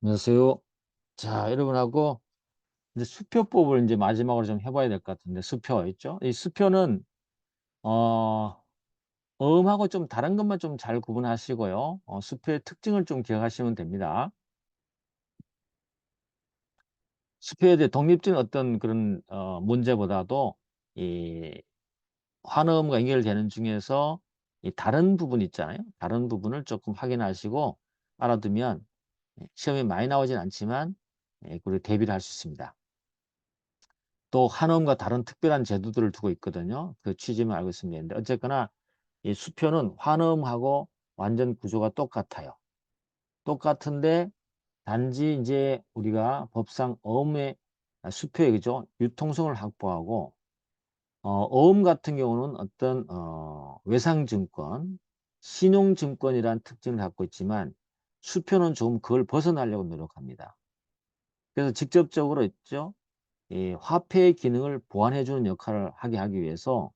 안녕하세요. 자, 여러분하고 이제 수표법을 이제 마지막으로 좀 해봐야 될 것 같은데, 수표 있죠? 이 수표는 어, 어음하고 좀 다른 것만 좀 잘 구분하시고요. 수표의 특징을 좀 기억하시면 됩니다. 수표에 대해 독립적인 어떤 그런 문제보다도 이 환어음과 연결되는 중에서 이 다른 부분 있잖아요. 다른 부분을 조금 확인하시고 알아두면 시험에 많이 나오진 않지만 그리고 대비를 할 수 있습니다. 또 한음과 다른 특별한 제도들을 두고 있거든요. 그 취지만 알고 있으면 되는데 어쨌거나 이 수표는 환음하고 완전 구조가 똑같아요. 똑같은데 단지 이제 우리가 법상 어음의 수표의 그죠? 유통성을 확보하고 어음 같은 경우는 어떤 외상증권, 신용증권이라는 특징을 갖고 있지만 수표는 좀 그걸 벗어나려고 노력합니다. 그래서 직접적으로 있죠. 이 화폐의 기능을 보완해 주는 역할을 하기 위해서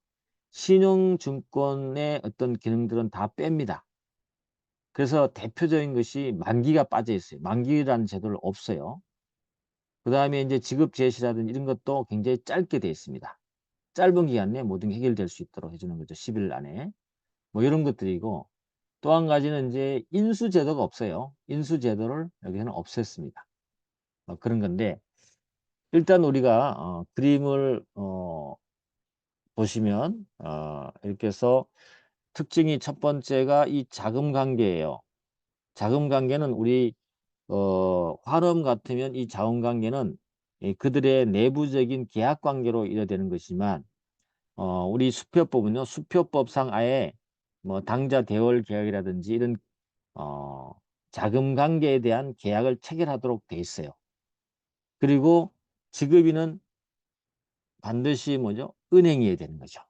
신용증권의 어떤 기능들은 다 뺍니다. 그래서 대표적인 것이 만기가 빠져 있어요. 만기라는 제도를 없어요. 그 다음에 이제 지급 제시라든지 이런 것도 굉장히 짧게 되어 있습니다. 짧은 기간 내에 모든 게 해결될 수 있도록 해주는 거죠. 10일 안에. 뭐 이런 것들이고 또 한 가지는 이제 인수 제도가 없어요. 인수 제도를 여기서는 없앴습니다. 그런 건데 일단 우리가 그림을 보시면 이렇게 해서 특징이 첫 번째가 이 자금 관계예요. 자금 관계는 우리 화름 같으면 이 자금 관계는 그들의 내부적인 계약 관계로 이뤄되는 것이지만 우리 수표법은요. 수표법상 아예 뭐 당좌 대월 계약이라든지 이런 어, 자금 관계에 대한 계약을 체결하도록 돼 있어요. 그리고 지급인은 반드시 뭐죠? 은행이어야 되는 거죠.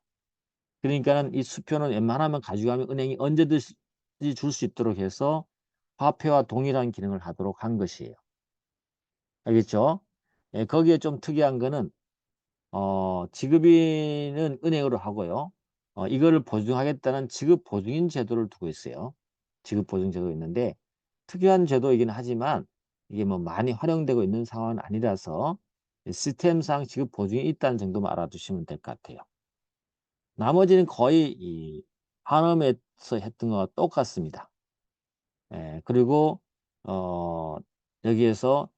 그러니까는 이 수표는 웬만하면 가져가면 은행이 언제든지 줄 수 있도록 해서 화폐와 동일한 기능을 하도록 한 것이에요. 알겠죠? 예, 거기에 좀 특이한 거는 지급인은 은행으로 하고요. 이거를 보증하겠다는 지급 보증인 제도를 두고 있어요. 지급 보증 제도 있는데 특이한 제도이긴 하지만 이게 뭐 많이 활용되고 있는 상황은 아니라서 시스템상 지급 보증이 있다는 정도만 알아두시면 될 것 같아요. 나머지는 거의 이 한엄에서 했던 거와 똑같습니다. 예, 그리고 어, 여기에서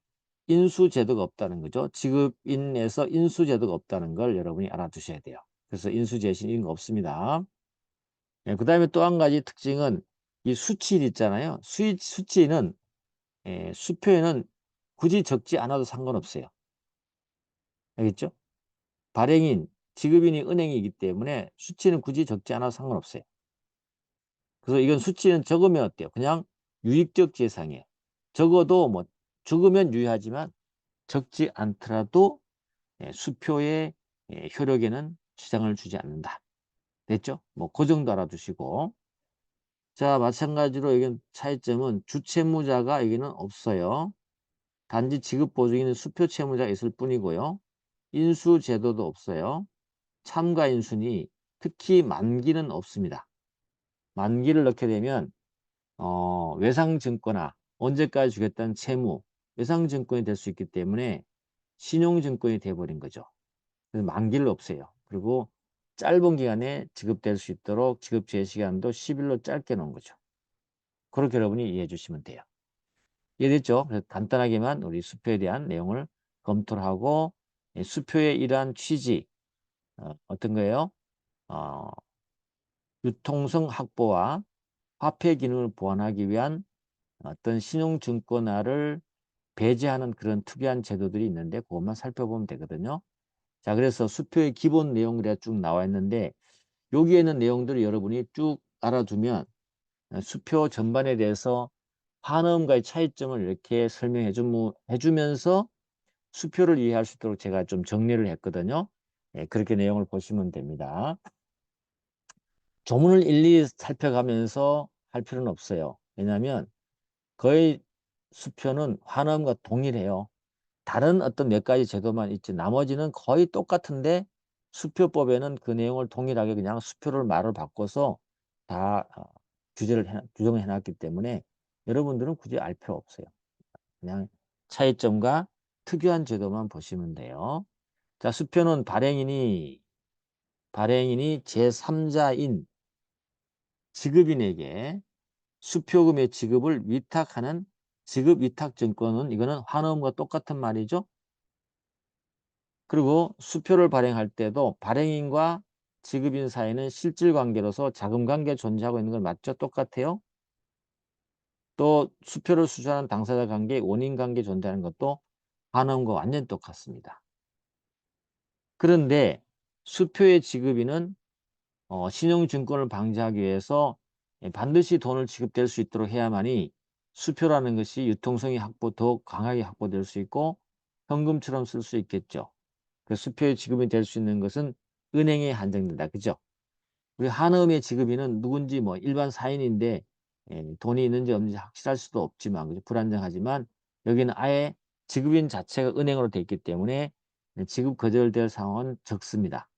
인수제도가 없다는 거죠. 지급인에서 인수제도가 없다는 걸 여러분이 알아두셔야 돼요. 그래서 인수제시 이런 거 없습니다. 예, 그 다음에 또 한 가지 특징은 이 수치인 있잖아요. 수치는 수표에는 굳이 적지 않아도 상관없어요. 알겠죠? 발행인, 지급인이 은행이기 때문에 수치는 굳이 적지 않아도 상관없어요. 그래서 이건 수치는 적으면 어때요? 그냥 유익적 재상이에요. 적어도 뭐 적으면 유의하지만 적지 않더라도 수표의 효력에는 지장을 주지 않는다. 됐죠? 뭐 그 정도 알아두시고 자 마찬가지로 여기는 차이점은 주채무자가 여기는 없어요. 단지 지급보증인은 수표 채무자가 있을 뿐이고요. 인수제도도 없어요. 참가인순이 특히 만기는 없습니다. 만기를 넣게 되면 외상증권화, 언제까지 주겠다는 채무, 외상증권이 될 수 있기 때문에 신용증권이 돼버린 거죠. 그래서 만기를 없애요. 그리고 짧은 기간에 지급될 수 있도록 지급 제시간도 10일로 짧게 놓은 거죠. 그렇게 여러분이 이해해 주시면 돼요. 이해됐죠? 그래서 간단하게만 우리 수표에 대한 내용을 검토를 하고 수표의 이러한 취지, 어떤 거예요? 어, 유통성 확보와 화폐 기능을 보완하기 위한 어떤 신용증권화를 배제하는 그런 특이한 제도들이 있는데 그것만 살펴보면 되거든요. 자, 그래서 수표의 기본 내용들이 쭉 나와 있는데 여기에 있는 내용들을 여러분이 쭉 알아두면 수표 전반에 대해서 환음과의 차이점을 이렇게 설명해 주면서 수표를 이해할 수 있도록 제가 좀 정리를 했거든요. 예, 그렇게 내용을 보시면 됩니다. 조문을 일일이 살펴가면서 할 필요는 없어요. 왜냐하면 거의 수표는 환음과 동일해요. 다른 어떤 몇 가지 제도만 있지 나머지는 거의 똑같은데 수표법에는 그 내용을 동일하게 그냥 수표를 말을 바꿔서 다 규정을 해놨기 때문에 여러분들은 굳이 알 필요 없어요. 그냥 차이점과 특유한 제도만 보시면 돼요. 자, 수표는 발행인이 제3자인 지급인에게 수표금의 지급을 위탁하는 지급 위탁 증권은 이거는 환음과 똑같은 말이죠. 그리고 수표를 발행할 때도 발행인과 지급인 사이는 실질 관계로서 자금 관계 존재하고 있는 건 맞죠? 똑같아요. 또 수표를 수주하는 당사자 관계, 원인 관계 존재하는 것도 환음과 완전 똑같습니다. 그런데 수표의 지급인은 신용증권을 방지하기 위해서 반드시 돈을 지급될 수 있도록 해야만이 수표라는 것이 유통성이 더 강하게 확보될 수 있고 현금처럼 쓸 수 있겠죠. 그 수표의 지급이 될 수 있는 것은 은행에 한정된다. 그죠? 우리 한음의 지급인은 누군지 뭐 일반 사인인데 돈이 있는지 없는지 확실할 수도 없지만 그죠? 불안정하지만 여기는 아예 지급인 자체가 은행으로 되어 있기 때문에 지급 거절될 상황은 적습니다.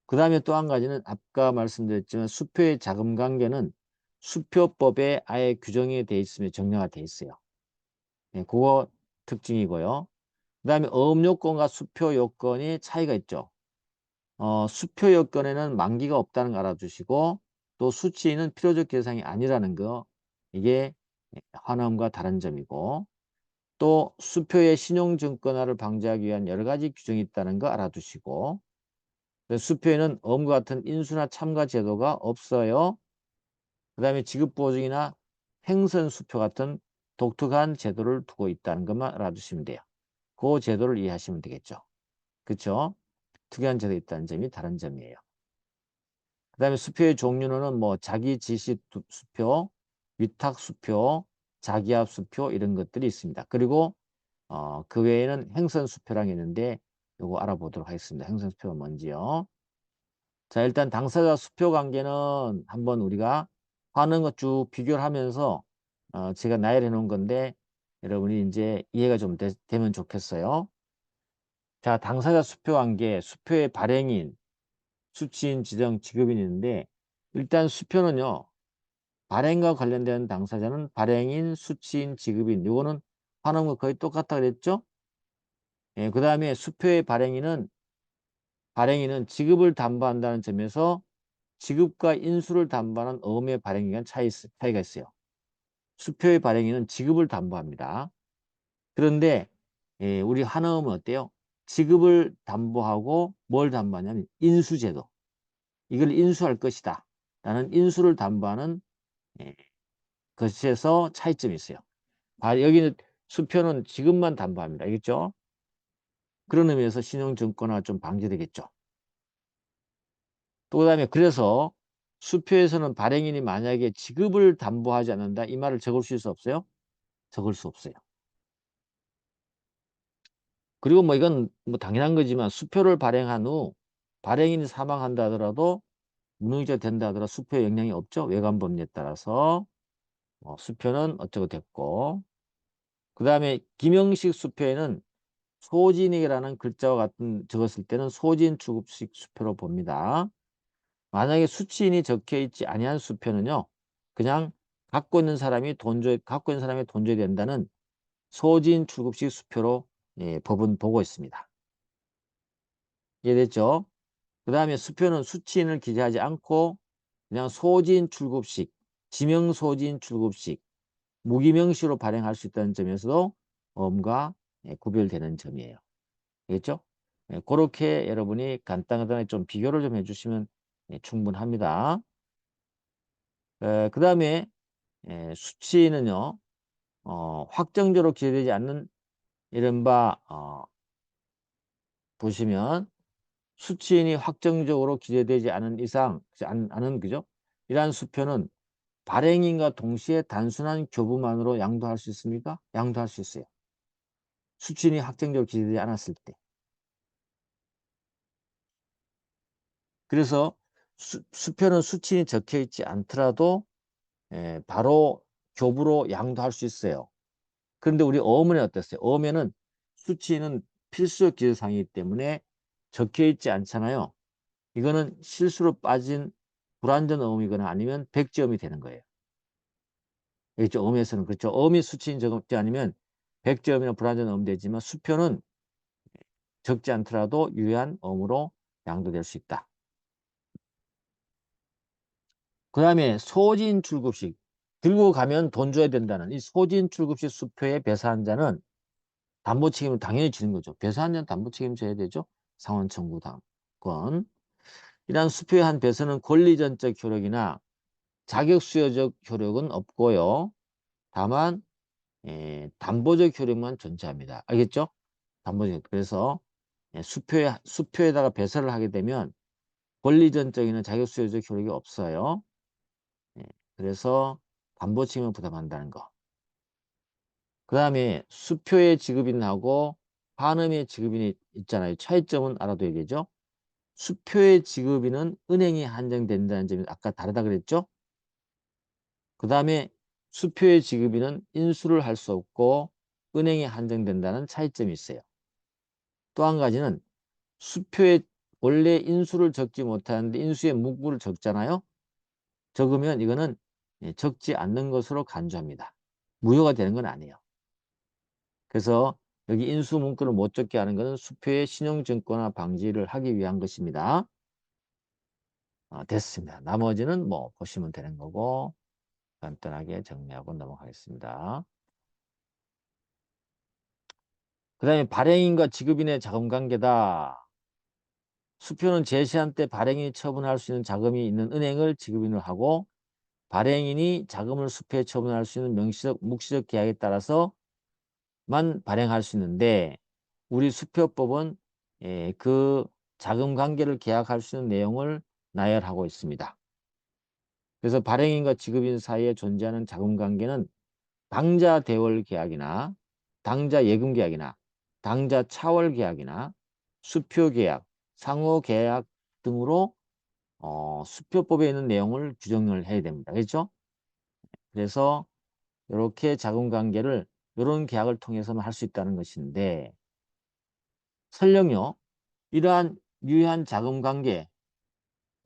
그 다음에 또 한 가지는 아까 말씀드렸지만 수표의 자금 관계는 수표법에 아예 규정이 되어 있으며 정리가 되어 있어요. 그거 특징이고요. 그 다음에 어음 요건과 수표 요건이 차이가 있죠. 수표 요건에는 만기가 없다는 거 알아주시고 또 수취인은 필요적 대상이 아니라는 거 이게 환음과 다른 점이고 또 수표의 신용증권화를 방지하기 위한 여러 가지 규정이 있다는 거 알아두시고 수표에는 어음과 같은 인수나 참가 제도가 없어요. 그 다음에 지급보증이나 행선수표 같은 독특한 제도를 두고 있다는 것만 알아두시면 돼요. 그 제도를 이해하시면 되겠죠. 그렇죠? 특이한 제도 있다는 점이 다른 점이에요. 그 다음에 수표의 종류는 뭐 자기 지시 수표, 위탁 수표, 자기압 수표 이런 것들이 있습니다. 그리고 그 외에는 행선 수표라는 게 있는데 이거 알아보도록 하겠습니다. 행선 수표가 뭔지요. 자, 일단 당사자 수표 관계는 한번 우리가 하는 것 쭉 비교를 하면서 제가 나열해 놓은 건데 여러분이 이제 이해가 좀 되면 좋겠어요. 자, 당사자 수표 관계, 수표의 발행인, 수취인, 지정, 지급인이 있는데 일단 수표는요. 발행과 관련된 당사자는 발행인, 수취인, 지급인 요거는 하는 거 거의 똑같다 그랬죠? 예, 그 다음에 수표의 발행인은 지급을 담보한다는 점에서 지급과 인수를 담보하는 어음의 발행기간 차이가 있어요. 수표의 발행인은 지급을 담보합니다. 그런데 우리 한어음은 어때요? 지급을 담보하고 뭘 담보하냐면 인수제도. 이걸 인수할 것이다. 라는 인수를 담보하는 예, 것에서 차이점이 있어요. 여기는 수표는 지급만 담보합니다. 알겠죠? 그런 의미에서 신용증권화 좀 방지되겠죠. 또 그다음에 그래서 수표에서는 발행인이 만약에 지급을 담보하지 않는다 이 말을 적을 수 있어 없어요? 적을 수 없어요. 그리고 뭐 이건 뭐 당연한 거지만 수표를 발행한 후 발행인이 사망한다 하더라도 무능이자 된다 하더라도 수표에 영향이 없죠. 외관법리에 따라서 수표는 어쩌고 됐고 그 다음에 김영식 수표에는 소진이라는 글자와 같은 적었을 때는 소진 출급식 수표로 봅니다. 만약에 수취인이 적혀 있지 아니한 수표는요. 그냥 갖고 있는 사람이 돈 줘야 된다는 소진 출급식 수표로 법은 보고 있습니다. 이해됐죠? 그 다음에 수표는 수취인을 기재하지 않고 그냥 소진 출급식, 지명 소진 출급식, 무기명시로 발행할 수 있다는 점에서도 엄과 구별되는 점이에요. 알겠죠? 그렇게 여러분이 간단하게 좀 비교를 좀 해주시면 충분합니다. 그 다음에 수치는요, 확정적으로 기재되지 않는 이른바 보시면 수치인이 확정적으로 기재되지 않은 이상, 않은 그죠? 이러한 수표는 발행인과 동시에 단순한 교부만으로 양도할 수 있습니까? 양도할 수 있어요. 수치인이 확정적으로 기재되지 않았을 때. 그래서 수표는 수치인이 적혀 있지 않더라도 바로 교부로 양도할 수 있어요. 그런데 우리 어음은 어땠어요? 어음에는 수치는 필수 기재사항이기 때문에 적혀 있지 않잖아요. 이거는 실수로 빠진 불완전 어음이거나 아니면 백지음이 되는 거예요. 있죠. 어음에서는 그렇죠. 어음이 수치인 적지 않으면 백제어음이나 불완전 어음 되지만 수표는 적지 않더라도 유효한 어음으로 양도될 수 있다. 그 다음에 소진출급식. 들고 가면 돈 줘야 된다는 이 소진출급식 수표의 배사한 자는 담보 책임을 당연히 지는 거죠. 배사한 자는 담보 책임 져야 되죠. 상환 청구 당권. 이러한 수표의 한 배서는 권리전적 효력이나 자격수여적 효력은 없고요. 다만 담보적 효력만 존재합니다. 알겠죠? 담보적. 그래서 수표에다가 배서를 하게 되면 권리전적이나 자격수여적 효력이 없어요. 예, 그래서 담보 책임을 부담한다는 거. 그 다음에 수표의 지급인하고 환음의 지급인이 있잖아요. 차이점은 알아둬야 되죠. 수표의 지급인은 은행이 한정된다는 점이 아까 다르다 그랬죠. 그 다음에 수표의 지급인은 인수를 할 수 없고 은행이 한정된다는 차이점이 있어요. 또 한 가지는 수표에 원래 인수를 적지 못하는데 인수의 문구를 적잖아요. 적으면 이거는 적지 않는 것으로 간주합니다. 무효가 되는 건 아니에요. 그래서 여기 인수 문구를 못 적게 하는 것은 수표의 신용증권화 방지를 하기 위한 것입니다. 됐습니다. 나머지는 뭐 보시면 되는 거고 간단하게 정리하고 넘어가겠습니다. 그 다음에 발행인과 지급인의 자금관계다. 수표는 제시한 때 발행인이 처분할 수 있는 자금이 있는 은행을 지급인을 하고 발행인이 자금을 수표에 처분할 수 있는 명시적, 묵시적 계약에 따라서만 발행할 수 있는데 우리 수표법은 그 자금 관계를 계약할 수 있는 내용을 나열하고 있습니다. 그래서 발행인과 지급인 사이에 존재하는 자금 관계는 당자 대월 계약이나 당자 예금 계약이나 당자 차월 계약이나 수표 계약, 상호 계약 등으로 수표법에 있는 내용을 규정을 해야 됩니다. 그렇죠? 그래서 이렇게 자금 관계를 이런 계약을 통해서만 할 수 있다는 것인데 설령요. 이러한 유효한 자금 관계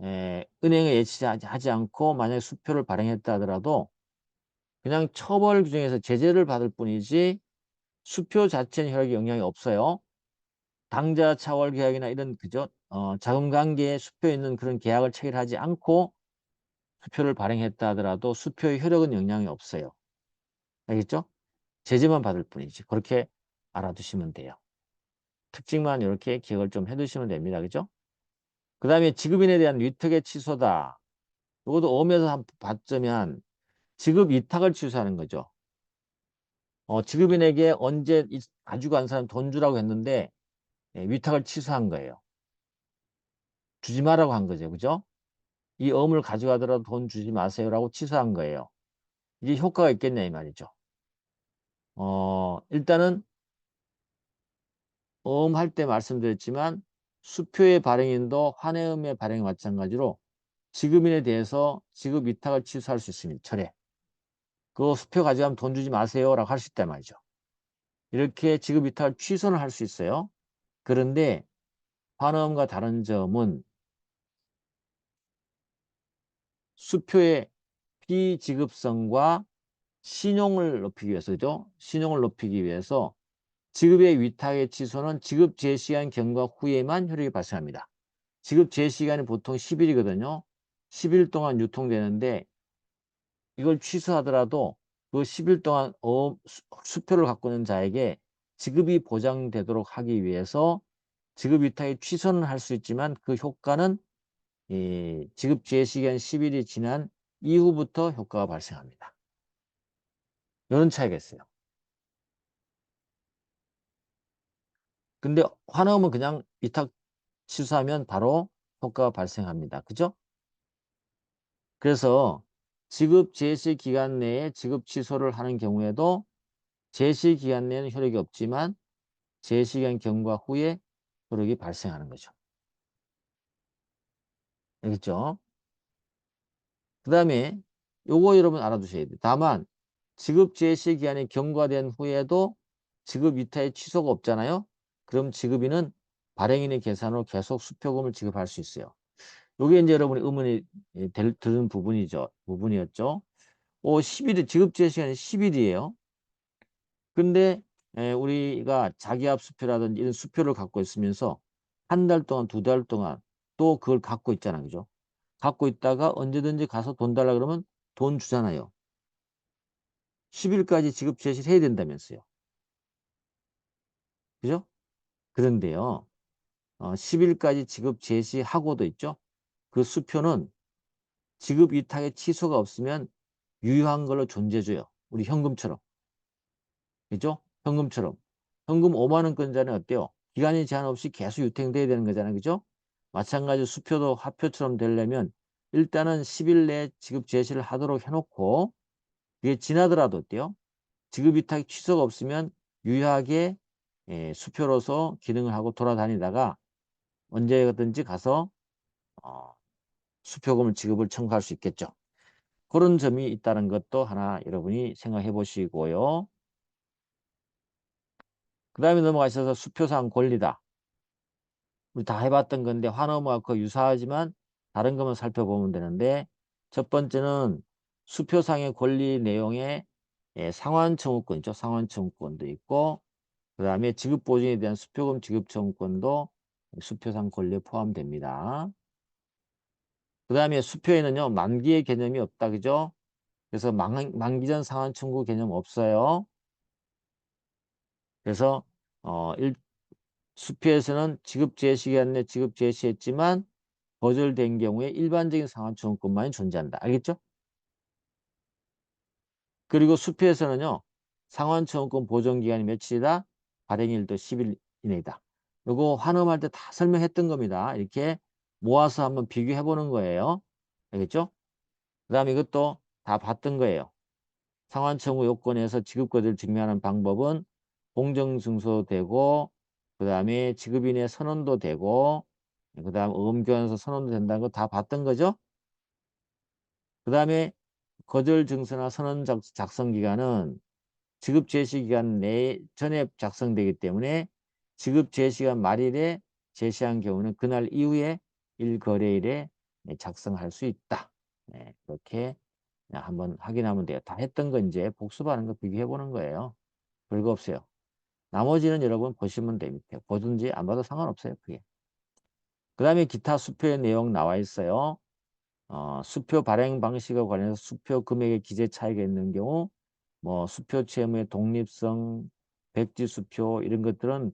은행에 예치하지 않고 만약에 수표를 발행했다 하더라도 그냥 처벌 규정에서 제재를 받을 뿐이지 수표 자체는 혈액에 영향이 없어요. 당자 차월 계약이나 이런 그죠? 자금 관계에 수표에 있는 그런 계약을 체결하지 않고 수표를 발행했다 하더라도 수표의 효력은 영향이 없어요. 알겠죠? 제재만 받을 뿐이지. 그렇게 알아두시면 돼요. 특징만 이렇게 기억을 좀 해두시면 됩니다. 그죠? 그 다음에 지급인에 대한 위탁의 취소다. 이것도 어음에서 한번 봤자면 지급 위탁을 취소하는 거죠. 지급인에게 언제 가지고 간 사람 돈 주라고 했는데 위탁을 취소한 거예요. 주지 말라고 한 거죠. 그죠? 이 어음을 가져가더라도 돈 주지 마세요라고 취소한 거예요. 이게 효과가 있겠냐 이 말이죠. 일단은 어음 할 때 말씀드렸지만 수표의 발행인도 환해음의 발행이 마찬가지로 지급인에 대해서 지급 위탁을 취소할 수 있습니다. 철회. 그 수표 가져가면 돈 주지 마세요라고 할 수 있단 말이죠. 이렇게 지급 위탁을 취소는 할 수 있어요. 그런데 환어음과 다른 점은 수표의 비지급성과 신용을 높이기 위해서죠. 신용을 높이기 위해서 지급의 위탁의 취소는 지급 제시한 경과 후에만 효력이 발생합니다. 지급 제시간이 보통 10일이거든요. 10일 동안 유통되는데 이걸 취소하더라도 그 10일 동안 수표를 갖고 있는 자에게 지급이 보장되도록 하기 위해서 지급 위탁의 취소는 할 수 있지만 그 효과는 지급 제시기간 10일이 지난 이후부터 효과가 발생합니다. 이런 차이가 있어요. 근데 환음은 그냥 위탁 취소하면 바로 효과가 발생합니다. 그죠? 그래서 지급 제시 기간 내에 지급 취소를 하는 경우에도 제시 기간 내에는 효력이 없지만 제시 기간 경과 후에 효력이 발생하는 거죠. 알겠죠? 그 다음에 요거 여러분 알아두셔야 돼요. 다만 지급 제시 기한이 경과된 후에도 지급 위탁의 취소가 없잖아요. 그럼 지급인은 발행인의 계산으로 계속 수표금을 지급할 수 있어요. 요게 이제 여러분이 의문이 드는 부분이었죠. 10일이 지급 제시 기간이 10일이에요. 근데 우리가 자기압 수표라든지 이런 수표를 갖고 있으면서 한 달 동안, 두 달 동안 또 그걸 갖고 있잖아. 그죠? 갖고 있다가 언제든지 가서 돈 달라 그러면 돈 주잖아요. 10일까지 지급 제시를 해야 된다면서요. 그죠? 그런데요. 10일까지 지급 제시하고도 있죠. 그 수표는 지급 위탁의 취소가 없으면 유효한 걸로 존재해줘요. 우리 현금처럼. 그죠? 현금처럼. 현금 5만 원권자는 어때요? 기간이 제한 없이 계속 유통돼야 되는 거잖아요. 그죠? 마찬가지로 수표도 화표처럼 되려면 일단은 10일 내에 지급 제시를 하도록 해놓고 그게 지나더라도 어때요? 지급 위탁 취소가 없으면 유효하게 수표로서 기능을 하고 돌아다니다가 언제든지 가서 어, 수표금을 지급을 청구할 수 있겠죠. 그런 점이 있다는 것도 하나 여러분이 생각해 보시고요. 그 다음에 넘어가셔서 수표상 권리다. 우리 다 해봤던 건데 환어무와 그 유사하지만 다른 것만 살펴보면 되는데 첫 번째는 수표상의 권리 내용에 상환 청구권 있죠. 상환 청구권도 있고 그 다음에 지급 보증에 대한 수표금 지급 청구권도 수표상 권리에 포함됩니다. 그 다음에 수표에는요 만기의 개념이 없다. 그죠? 그래서 만기 전 상환 청구 개념 없어요. 그래서 수표에서는 지급 제시 기간 내 지급 제시했지만 거절된 경우에 일반적인 상환청구권만이 존재한다. 알겠죠? 그리고 수표에서는요. 상환청구권 보존기간이 며칠이다? 발행일도 10일 이내이다. 이거 환음할 때 다 설명했던 겁니다. 이렇게 모아서 한번 비교해 보는 거예요. 알겠죠? 그 다음에 이것도 다 봤던 거예요. 상환청구 요건에서 지급거래를 증명하는 방법은 공정증서 되고 그 다음에 지급인의 선언도 되고 그 다음 어음교환서 선언도 된다는 거 다 봤던 거죠. 그 다음에 거절 증서나 선언 작성 기간은 지급 제시 기간 내 전에 작성되기 때문에 지급 제시간 말일에 제시한 경우는 그날 이후에 일거래일에 작성할 수 있다. 네, 그렇게 한번 확인하면 돼요. 다 했던 거 이제 복습하는 거 비교해 보는 거예요. 별거 없어요. 나머지는 여러분 보시면 됩니다. 보든지 안 봐도 상관없어요. 그게. 그 다음에 기타 수표의 내용 나와 있어요. 수표 발행 방식과 관련해서 수표 금액의 기재 차이가 있는 경우 뭐 수표 채무의 독립성, 백지 수표 이런 것들은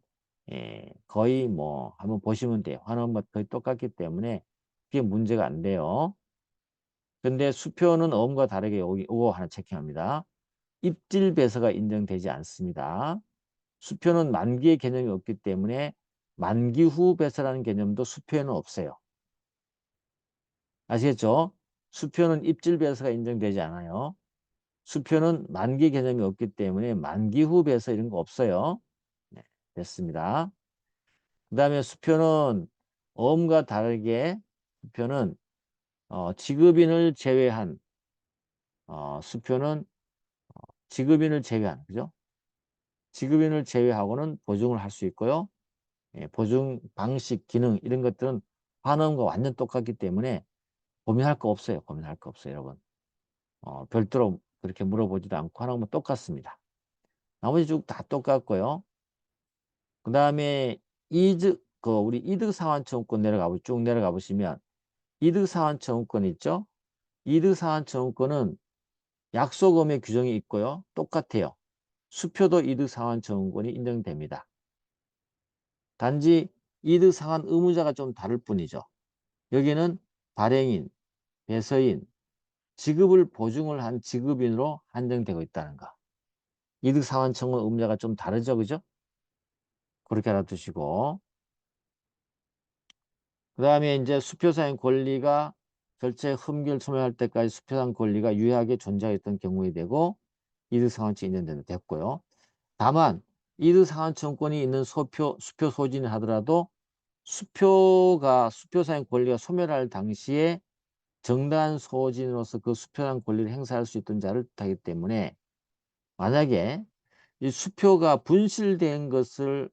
거의 뭐 한번 보시면 돼요. 환원과 거의 똑같기 때문에 그게 문제가 안 돼요. 근데 수표는 어음과 다르게 요거 하나 체크합니다. 입질 배서가 인정되지 않습니다. 수표는 만기의 개념이 없기 때문에 만기 후 배서라는 개념도 수표에는 없어요. 아시겠죠? 수표는 입질 배서가 인정되지 않아요. 수표는 만기 개념이 없기 때문에 만기 후 배서 이런 거 없어요. 네, 됐습니다. 그 다음에 수표는 어음과 다르게 수표는 지급인을 제외한 수표는 지급인을 제외한 그죠? 지급인을 제외하고는 보증을 할 수 있고요. 보증 방식, 기능 이런 것들은 환원과 완전 똑같기 때문에 고민할 거 없어요. 고민할 거 없어요, 여러분. 별도로 그렇게 물어보지도 않고 하는 건 똑같습니다. 나머지 쭉 다 똑같고요. 그 다음에 우리 이득상환청구권 쭉 내려가 보시면 이득상환청구권 있죠? 이득상환청구권은 약속금의 규정이 있고요. 똑같아요. 수표도 이득상환청구권이 인정됩니다. 단지 이득상환 의무자가 좀 다를 뿐이죠. 여기는 발행인, 배서인, 지급을 보증을 한 지급인으로 한정되고 있다는 거. 이득상환청구권 의무자가 좀 다르죠, 그죠? 그렇게 알아두시고. 그 다음에 이제 수표사의 권리가 절차의 흠결 소멸할 때까지 수표상 권리가 유효하게 존재했던 경우에 되고 이득상환증이 인정된다 됐고요. 다만 이득상환청권이 있는 수표 소진을 하더라도 수표사의 권리가 소멸할 당시에 정당한 소진으로서 그 수표상 권리를 행사할 수 있던 자를 뜻하기 때문에 만약에 이 수표가 분실된 것을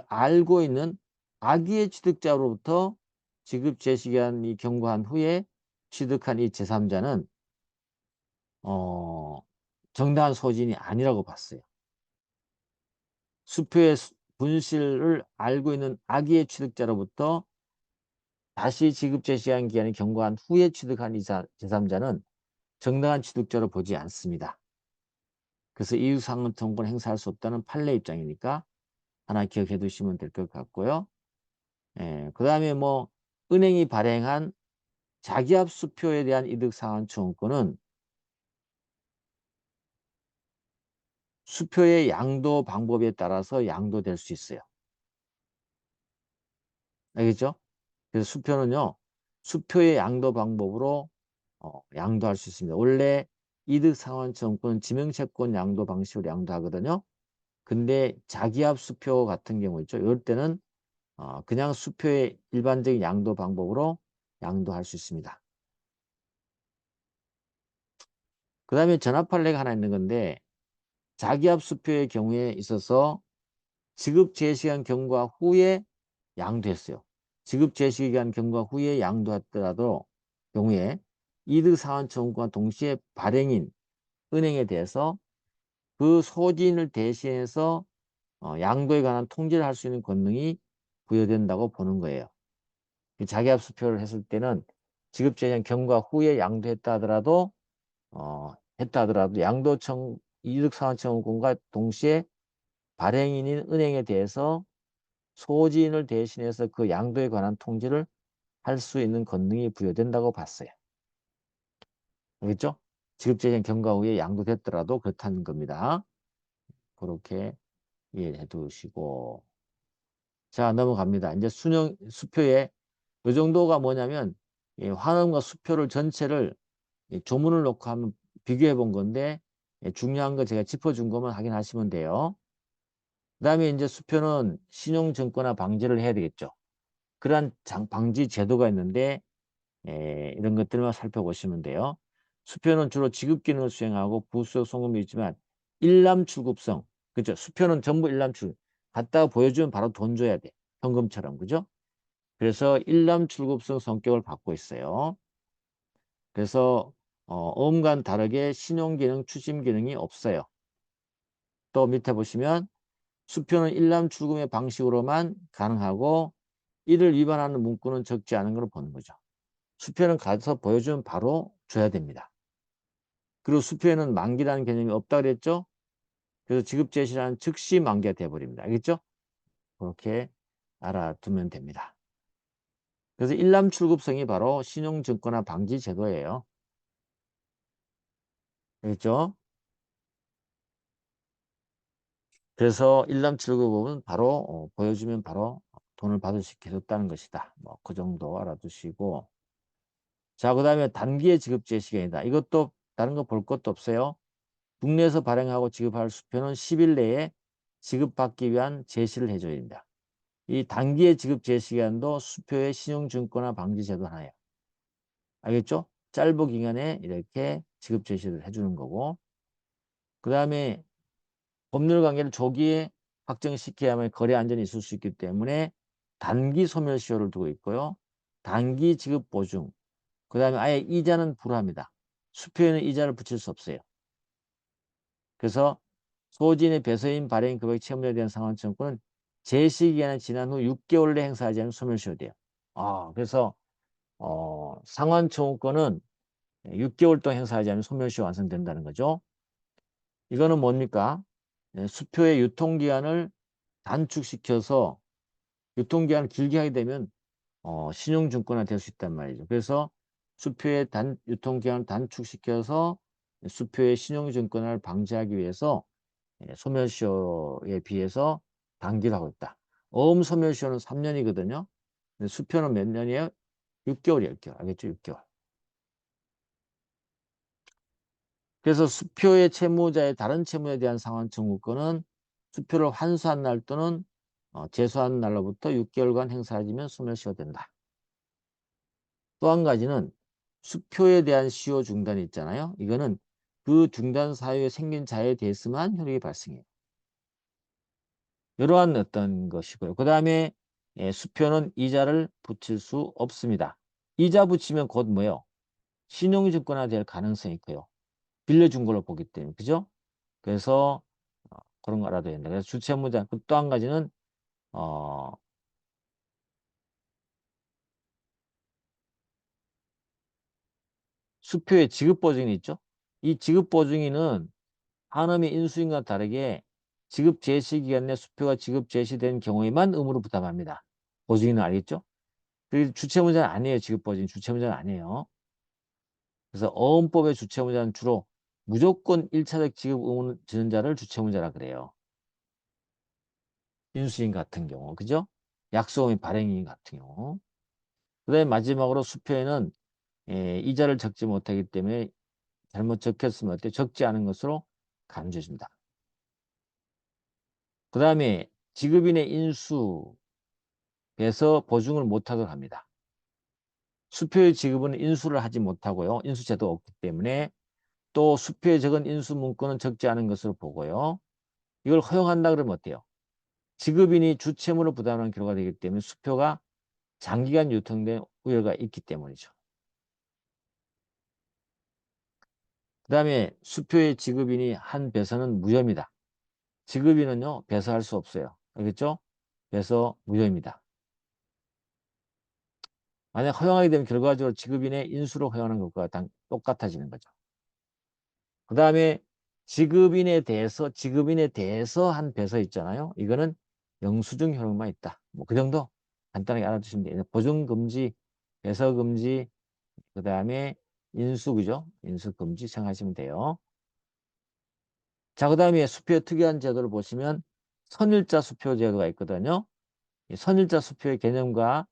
알고 있는 악의의 취득자로부터 지급 제시기한이 경과한 후에 취득한 이 제3자는 어, 정당한 소진이 아니라고 봤어요. 수표의 분실을 알고 있는 악의의 취득자로부터 다시 지급 제시한 기한이 경과한 후에 취득한 제3자는 정당한 취득자로 보지 않습니다. 그래서 이유상환 청구권을 행사할 수 없다는 판례 입장이니까 하나 기억해 두시면 될 것 같고요. 예, 그 다음에 뭐 은행이 발행한 자기압 수표에 대한 이득상환 청구권은 수표의 양도 방법에 따라서 양도될 수 있어요. 알겠죠? 그래서 수표는요, 수표의 양도 방법으로 양도할 수 있습니다. 원래 이득상환 청구권은 지명채권 양도 방식으로 양도하거든요. 근데 자기압 수표 같은 경우 있죠. 이럴 때는 그냥 수표의 일반적인 양도 방법으로 양도할 수 있습니다. 그 다음에 전압판례가 하나 있는 건데 자기압 수표의 경우에 있어서 지급 제시한 경과 후에 양도했어요. 지급 제시한 경과 후에 양도했더라도 경우에 이득상환 청구와 동시에 발행인 은행에 대해서 그 소진을 대신해서 양도에 관한 통지를 할 수 있는 권능이 부여된다고 보는 거예요. 자기압 수표를 했을 때는 지급 제시한 경과 후에 양도했다 하더라도 양도청 이득상환 청구권과 동시에 발행인인 은행에 대해서 소지인을 대신해서 그 양도에 관한 통지를 할 수 있는 권능이 부여된다고 봤어요. 알겠죠? 지급재정 경과 후에 양도됐더라도 그렇다는 겁니다. 그렇게 이해해 두시고. 자, 넘어갑니다. 이제 수표에 이 정도가 뭐냐면 환원과 수표를 전체를 조문을 놓고 한번 비교해 본 건데 중요한 거 제가 짚어준 것만 확인하시면 돼요. 그 다음에 이제 수표는 신용증권화 방지를 해야 되겠죠. 그러한 방지 제도가 있는데 이런 것들만 살펴보시면 돼요. 수표는 주로 지급 기능을 수행하고 부수적 송금이 있지만 일람출급성, 그죠? 수표는 전부 일람출급. 갖다가 보여주면 바로 돈 줘야 돼. 현금처럼, 그죠? 그래서 일람출급성 성격을 갖고 있어요. 그래서 어음과는 다르게 신용기능, 추심기능이 없어요. 또 밑에 보시면 수표는 일람출금의 방식으로만 가능하고 이를 위반하는 문구는 적지 않은 걸 보는 거죠. 수표는 가서 보여주면 바로 줘야 됩니다. 그리고 수표에는 만기라는 개념이 없다 그랬죠? 그래서 지급제시라는 즉시 만기가 돼버립니다. 알겠죠? 그렇게 알아두면 됩니다. 그래서 일람출급성이 바로 신용증권화 방지 제도예요. 알겠죠? 그래서 일람출급은 바로 보여주면 바로 돈을 받을 수 있게 해줬다는 것이다. 뭐 그 정도 알아두시고. 자, 그 다음에 단기의 지급제시간이다. 이것도 다른 거 볼 것도 없어요. 국내에서 발행하고 지급할 수표는 10일 내에 지급받기 위한 제시를 해줘야 됩니다. 이 단기의 지급 제시기간도 수표의 신용증권화 방지 제도 하나예요. 알겠죠? 짧은 기간에 이렇게 지급 제시를 해주는 거고 그 다음에 법률 관계를 조기에 확정시켜야만 거래 안전이 있을 수 있기 때문에 단기 소멸시효를 두고 있고요. 단기 지급 보증 그 다음에 아예 이자는 불허합니다. 수표에는 이자를 붙일 수 없어요. 그래서 소진의 배서인 발행 금액 채무자에 대한 상환 청구는 제시기간이 지난 후 6개월 내 행사하지 않으면 소멸시효돼요. 그래서 상환 청구권은 6개월 동안 행사하지 않으면 소멸시효 완성된다는 거죠. 이거는 뭡니까? 수표의 유통기한을 단축시켜서 유통기한을 길게 하게 되면 신용증권화 될 수 있단 말이죠. 그래서 수표의 유통기한을 단축시켜서 수표의 신용증권화를 방지하기 위해서 소멸시효에 비해서 단기를 하고 있다. 어음 소멸시효는 3년이거든요. 근데 수표는 몇 년이에요? 6개월이에요. 6개월. 알겠죠? 6개월. 그래서 수표의 채무자의 다른 채무에 대한 상환 청구권은 수표를 환수한 날 또는 제소한 날로부터 6개월간 행사해지면 소멸시효된다. 또 한 가지는 수표에 대한 시효 중단이 있잖아요. 이거는 그 중단 사유에 생긴 자에 대해서만 효력이 발생해요. 이러한 어떤 것이고요. 그 다음에 수표는 이자를 붙일 수 없습니다. 이자 붙이면 곧 뭐예요? 신용증권화 될 가능성이 있고요. 빌려준 걸로 보기 때문에. 그죠? 그래서 그런 거 알아둬야 된다. 그래서 주체문장. 또 한 가지는 어, 수표의 지급보증이 있죠. 이 지급보증인은 한음의 인수인과 다르게 지급 제시 기간 내 수표가 지급 제시된 경우에만 의무로 부담합니다. 보증인은 알겠죠? 그 주체문자는 아니에요. 지급보증 주체문자는 아니에요. 그래서 어음법의 주체문자는 주로 무조건 1차적 지급 의무 지는 자를 주체문자라 그래요. 인수인 같은 경우, 그죠? 약소음의 발행인 같은 경우. 그다음에 마지막으로 수표에는 이자를 적지 못하기 때문에 잘못 적혔으면 어때? 적지 않은 것으로 간주해줍니다. 그 다음에 지급인의 인수에서 보증을 못하도록 합니다. 수표의 지급은 인수를 하지 못하고요. 인수제도가 없기 때문에 또 수표에 적은 인수 문건은 적지 않은 것으로 보고요. 이걸 허용한다 그러면 어때요? 지급인이 주체물을 부담하는 결과가 되기 때문에 수표가 장기간 유통된 우려가 있기 때문이죠. 그 다음에 수표의 지급인이 한 배서는 무효입니다. 지급인은요, 배서할 수 없어요. 알겠죠? 배서 무효입니다. 만약 허용하게 되면 결과적으로 지급인의 인수로 허용하는 것과 똑같아지는 거죠. 그 다음에 지급인에 대해서 한 배서 있잖아요. 이거는 영수증 효력만 있다. 뭐 그 정도 간단하게 알아두시면 돼요. 보증금지, 배서금지, 그 다음에 인수그죠? 인수금지 생각하시면 돼요. 자, 그 다음에 수표 특이한 제도를 보시면 선일자 수표 제도가 있거든요. 이 선일자 수표의 개념과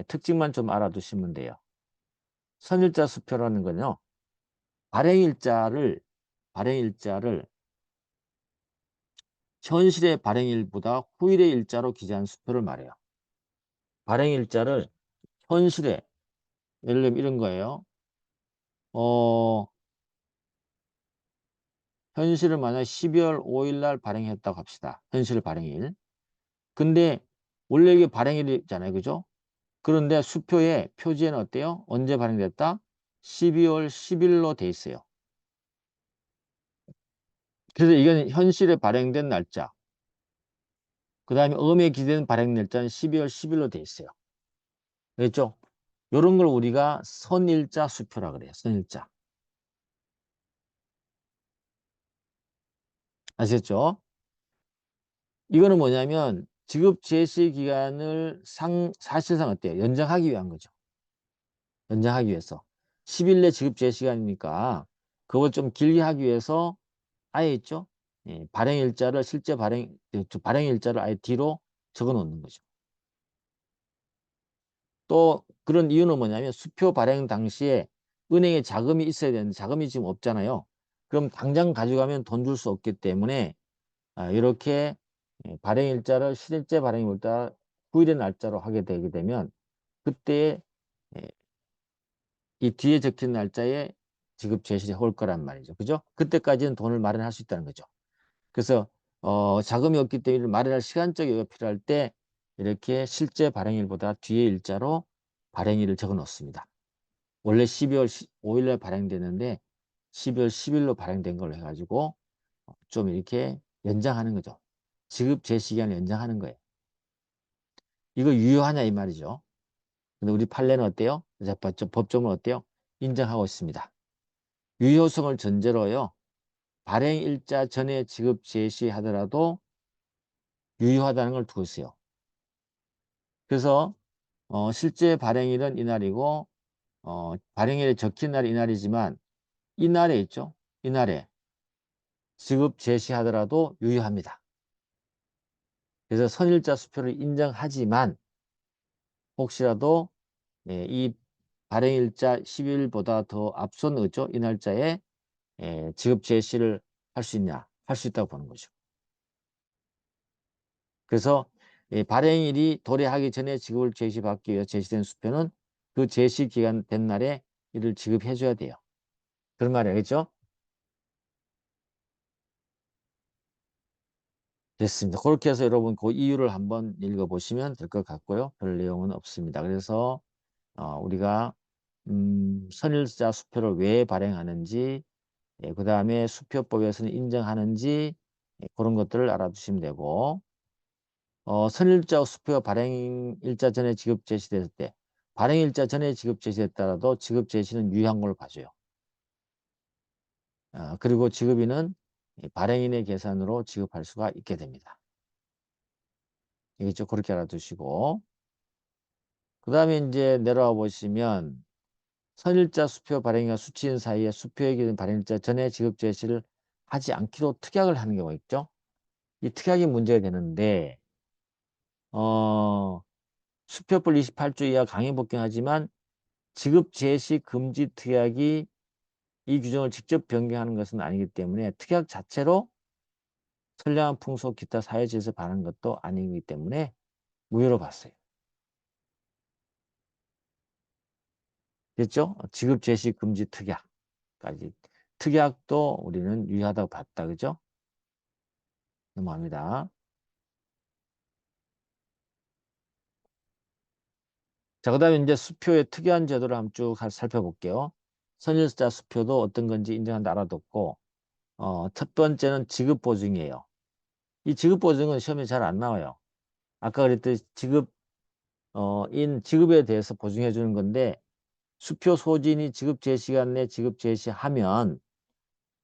특징만 좀 알아두시면 돼요. 선일자 수표라는 건요. 발행일자를 현실의 발행일보다 후일의 일자로 기재한 수표를 말해요. 발행일자를 현실에 예를 들면 이런 거예요. 어, 현실을 만약 12월 5일 날 발행했다고 합시다. 현실 발행일. 근데 원래 이게 발행일이잖아요. 그죠? 그런데 수표의 표지에는 어때요? 언제 발행됐다? 12월 10일로 돼 있어요. 그래서 이건 현실에 발행된 날짜. 그 다음에 음에 기재된 발행 날짜는 12월 10일로 돼 있어요. 그렇죠? 이런 걸 우리가 선일자 수표라 그래요. 선일자. 아시겠죠? 이거는 뭐냐면 지급 제시 기간을 사실상 어때요? 연장하기 위한 거죠. 연장하기 위해서. 10일 내 지급 제시 기간이니까 그걸 좀 길게 하기 위해서 아예 있죠. 발행일자를 실제 발행일자를 아예 뒤로 적어 놓는 거죠. 또 그런 이유는 뭐냐면 수표 발행 당시에 은행에 자금이 있어야 되는데 자금이 지금 없잖아요. 그럼 당장 가져가면 돈 줄 수 없기 때문에 이렇게 발행일자를 실제 발행일보다 후일의 날짜로 하게 되게 되면 그때 예, 이 뒤에 적힌 날짜에 지급 제시를 올 거란 말이죠. 그죠? 그때까지는 돈을 마련할 수 있다는 거죠. 그래서 자금이 없기 때문에 마련할 시간적 여유가 필요할 때 이렇게 실제 발행일보다 뒤에 일자로 발행일을 적어 놓습니다. 원래 12월 5일에 발행되는데 12월 10일로 발행된 걸로 해가지고 좀 이렇게 연장하는 거죠. 지급 제시 기간을 연장하는 거예요. 이거 유효하냐 이 말이죠. 근데 우리 판례는 어때요? 법정은 어때요? 인정하고 있습니다. 유효성을 전제로요. 발행일자 전에 지급 제시하더라도 유효하다는 걸 두고 있어요. 그래서 실제 발행일은 이날이고 발행일에 적힌 날이 이날이지만 이날에 있죠. 이날에 지급 제시하더라도 유효합니다. 그래서 선일자 수표를 인정하지만 혹시라도 이 발행일자 10일보다 더 앞선 어죠? 이 날짜에 지급 제시를 할 수 있냐? 할 수 있다고 보는 거죠. 그래서 발행일이 도래하기 전에 지급을 제시받기 위해 제시된 수표는 그 제시 기간 된 날에 이를 지급해 줘야 돼요. 그런 말이 알겠죠? 됐습니다. 그렇게 해서 여러분 그 이유를 한번 읽어보시면 될 것 같고요. 별 내용은 없습니다. 그래서 우리가 선일자 수표를 왜 발행하는지 예, 그 다음에 수표법에서는 인정하는지 예, 그런 것들을 알아두시면 되고 선일자 수표 발행일자 전에 지급 제시됐을 때 발행일자 전에 지급 제시했더라도 지급 제시는 유효한 걸로 봐줘요. 그리고 지급인은 발행인의 계산으로 지급할 수가 있게 됩니다. 이게 그렇게 알아두시고 그 다음에 이제 내려와 보시면 선일자 수표 발행과 수취인 사이에 수표에 기준 발행일자 전에 지급 제시를 하지 않기로 특약을 하는 경우가 있죠. 이 특약이 문제가 되는데 수표법 28조 이하 강행 복경하지만 지급 제시 금지 특약이 이 규정을 직접 변경하는 것은 아니기 때문에 특약 자체로 선량한 풍속 기타 사회질서 반하는 것도 아니기 때문에 무효로 봤어요. 됐죠? 지급 제시 금지 특약까지. 특약도 우리는 유효하다고 봤다. 그죠? 넘어갑니다. 자, 그 다음에 이제 수표의 특이한 제도를 한번 쭉 살펴볼게요. 선일자 수표도 어떤 건지 인정한다 알아뒀고, 첫 번째는 지급보증이에요. 이 지급보증은 시험에 잘 안 나와요. 아까 그랬듯이 지급에 대해서 보증해 주는 건데, 수표 소진이 지급 제시간 내 지급 제시하면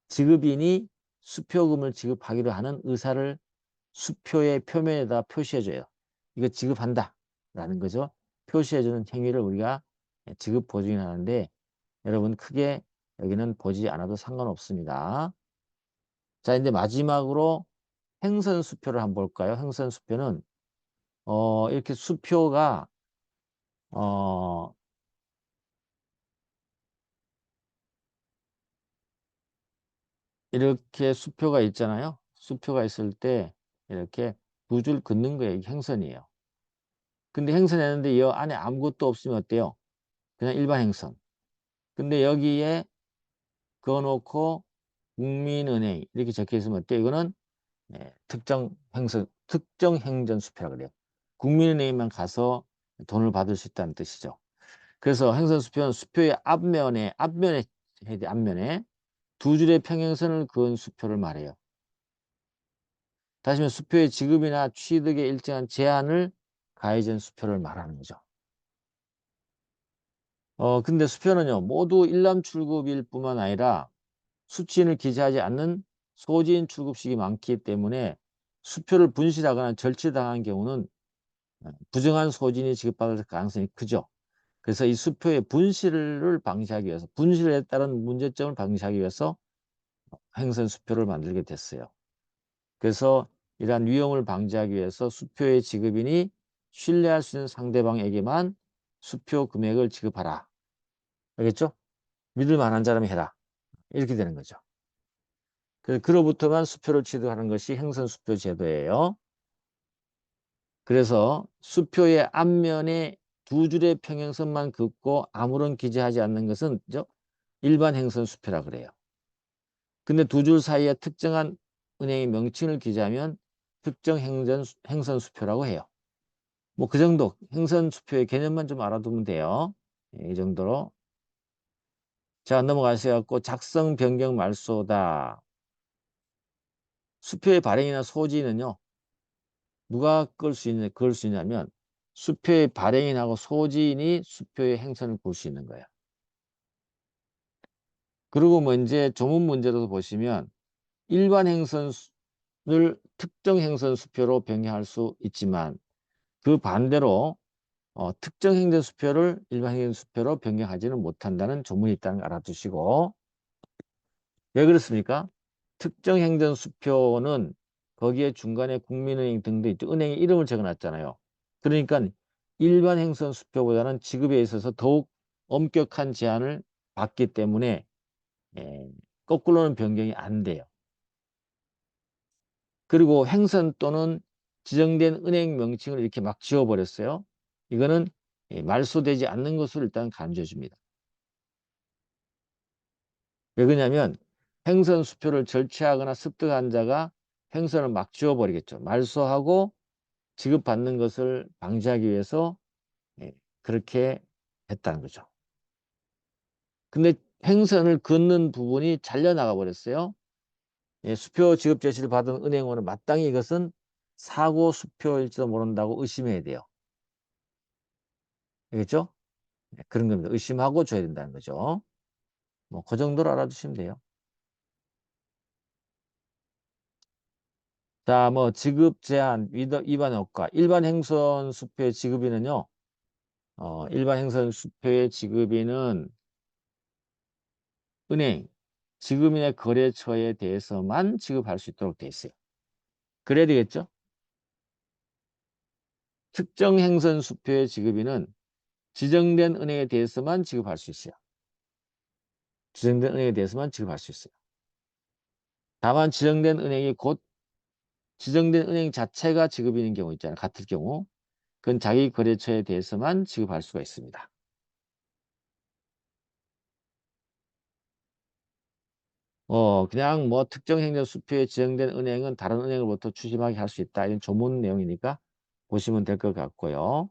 지급인이 수표금을 지급하기로 하는 의사를 수표의 표면에다 표시해줘요. 이거 지급한다 라는 거죠. 표시해주는 행위를 우리가 지급 보증이 하는데 여러분 크게 여기는 보지 않아도 상관없습니다. 자, 이제 마지막으로 행선수표를 한번 볼까요? 행선수표는 이렇게 수표가 어, 이렇게 수표가 있잖아요. 수표가 있을 때 이렇게 두 줄 긋는 거예요. 이게 행선이에요. 근데 행선했는데 이 안에 아무것도 없으면 어때요? 그냥 일반 행선. 근데 여기에 그어놓고 국민은행 이렇게 적혀 있으면 어때요? 이거는 특정 행전 수표라 그래요. 국민은행만 가서 돈을 받을 수 있다는 뜻이죠. 그래서 행선 수표는 수표의 앞면에 해야 돼, 앞면에 두 줄의 평행선을 그은 수표를 말해요. 다시 말해 수표의 지급이나 취득에 일정한 제한을 가해진 수표를 말하는 거죠. 근데 수표는요, 모두 일람출급일 뿐만 아니라 수취인을 기재하지 않는 소지인 출급식이 많기 때문에 수표를 분실하거나 절취당한 경우는 부정한 소진이 지급받을 가능성이 크죠. 그래서 이 수표의 분실을 방지하기 위해서, 분실에 따른 문제점을 방지하기 위해서 행선 수표를 만들게 됐어요. 그래서 이러한 위험을 방지하기 위해서 수표의 지급인이 신뢰할 수 있는 상대방에게만 수표 금액을 지급하라. 알겠죠? 믿을 만한 사람이 해라. 이렇게 되는 거죠. 그로부터만 수표를 취득하는 것이 행선수표 제도예요. 그래서 수표의 앞면에 두 줄의 평행선만 긋고 아무런 기재하지 않는 것은 일반 행선수표라 그래요. 근데 두 줄 사이에 특정한 은행의 명칭을 기재하면 특정 행선수표라고 해요. 뭐 그 정도 행선수표의 개념만 좀 알아두면 돼요. 예, 이 정도로. 자, 넘어가셔서 작성 변경 말소다. 수표의 발행이나 소지는요. 누가 그을 수 있냐면 수표의 발행인하고 소지인이 수표의 행선을 볼 수 있는 거예요. 그리고 뭐 이제 조문 문제도 보시면 일반 행선을 특정 행선 수표로 변경할 수 있지만 그 반대로 특정 행정 수표를 일반 행정 수표로 변경하지는 못한다는 조문이 있다는 걸 알아두시고 왜 그렇습니까? 특정 행정 수표는 거기에 중간에 국민은행 등도 있죠. 은행의 이름을 적어놨잖아요. 그러니까 일반 행선 수표보다는 지급에 있어서 더욱 엄격한 제한을 받기 때문에 예, 거꾸로는 변경이 안 돼요. 그리고 행선 또는 지정된 은행 명칭을 이렇게 막 지워버렸어요. 이거는 말소되지 않는 것으로 일단 간주해 줍니다. 왜 그러냐면 행선 수표를 절취하거나 습득한 자가 행선을 막 지워버리겠죠. 말소하고 지급받는 것을 방지하기 위해서 그렇게 했다는 거죠. 근데 행선을 긋는 부분이 잘려나가 버렸어요. 예, 수표 지급 제시를 받은 은행원은 마땅히 이것은 사고 수표일지도 모른다고 의심해야 돼요. 알겠죠? 네, 그런 겁니다. 의심하고 줘야 된다는 거죠. 뭐 그 정도로 알아두시면 돼요. 자, 뭐 지급 제한, 위반 효과. 일반 행선 수표의 지급인은요. 일반 행선 수표의 지급인은 은행, 지급인의 거래처에 대해서만 지급할 수 있도록 돼 있어요. 그래야 되겠죠? 특정 행선 수표의 지급인은 지정된 은행에 대해서만 지급할 수 있어요. 지정된 은행에 대해서만 지급할 수 있어요. 다만 지정된 은행이 곧 지정된 은행 자체가 지급인인 경우 있잖아요. 같을 경우. 그건 자기 거래처에 대해서만 지급할 수가 있습니다. 그냥 뭐 특정 행정 수표에 지정된 은행은 다른 은행으로부터 추심하게 할 수 있다. 이런 조문 내용이니까 보시면 될 것 같고요.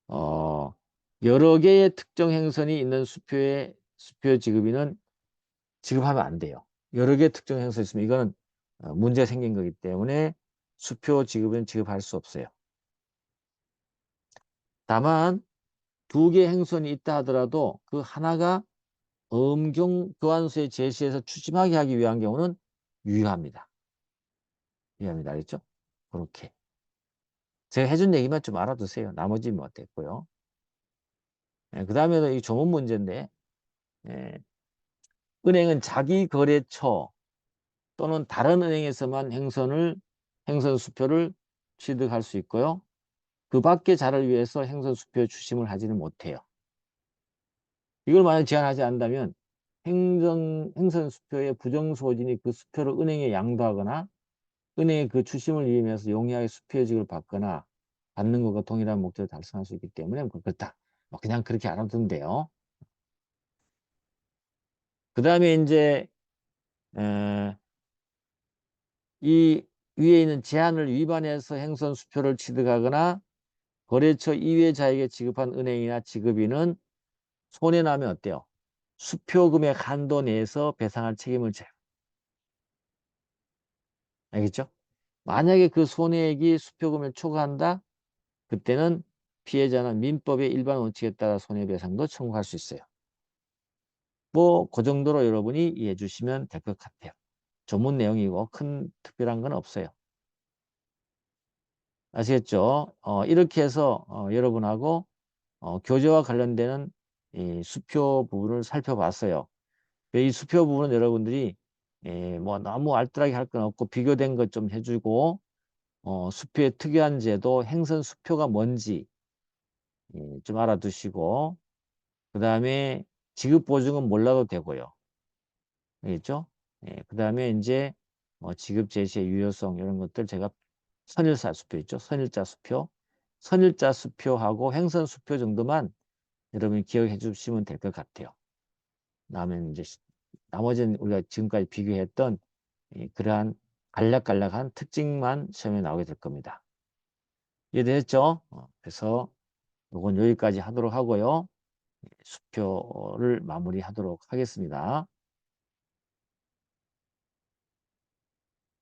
어, 여러 개의 특정 행선이 있는 수표 지급인은 지급하면 안 돼요. 여러 개의 특정 행선이 있으면 이거는 문제가 생긴 거기 때문에 수표 지급은 지급할 수 없어요. 다만 두 개 행선이 있다 하더라도 그 하나가 음경 교환수에 제시해서 추심하게 하기 위한 경우는 유효합니다. 유효합니다. 알겠죠? 그렇게. 제가 해준 얘기만 좀 알아두세요. 나머지는 뭐 됐고요. 그 다음에는 이 조문 문제인데, 예, 은행은 자기 거래처 또는 다른 은행에서만 행선 수표를 취득할 수 있고요. 그 밖의 자를 위해서 행선 수표 추심을 하지는 못해요. 이걸 만약 제한하지 않는다면 행선 수표의 부정 소진이 그 수표를 은행에 양도하거나 은행의 그 추심을 이용해서 용이하게 수표의직을 받거나 받는 것과 동일한 목적을 달성할 수 있기 때문에 그렇다. 그냥 그렇게 알아두면 돼요. 그 다음에 이제 이 위에 있는 제한을 위반해서 행선 수표를 취득하거나 거래처 이외 자에게 지급한 은행이나 지급인은 손해나면 어때요? 수표금액 한도 내에서 배상할 책임을 져요. 알겠죠? 만약에 그 손해액이 수표금을 초과한다? 그때는 피해자는 민법의 일반 원칙에 따라 손해배상도 청구할 수 있어요. 뭐 그 정도로 여러분이 이해해 주시면 될 것 같아요. 전문 내용이고 큰 특별한 건 없어요. 아시겠죠? 이렇게 해서 여러분하고 교재와 관련되는 이 수표 부분을 살펴봤어요. 이 수표 부분은 여러분들이 뭐 너무 알뜰하게 할 건 없고 비교된 것 좀 해주고 수표의 특이한 제도, 행선 수표가 뭔지 좀 알아두시고 그 다음에 지급 보증은 몰라도 되고요. 알겠죠? 그 다음에 이제 지급 제시의 유효성 이런 것들 제가 선일사 수표 있죠? 선일자 수표. 선일자 수표하고 행선 수표 정도만 여러분이 기억해 주시면 될 것 같아요. 다음에 이제 나머지는 우리가 지금까지 비교했던 그러한 간략간략한 특징만 시험에 나오게 될 겁니다. 이해되셨죠? 그래서 이건 여기까지 하도록 하고요. 수표를 마무리하도록 하겠습니다.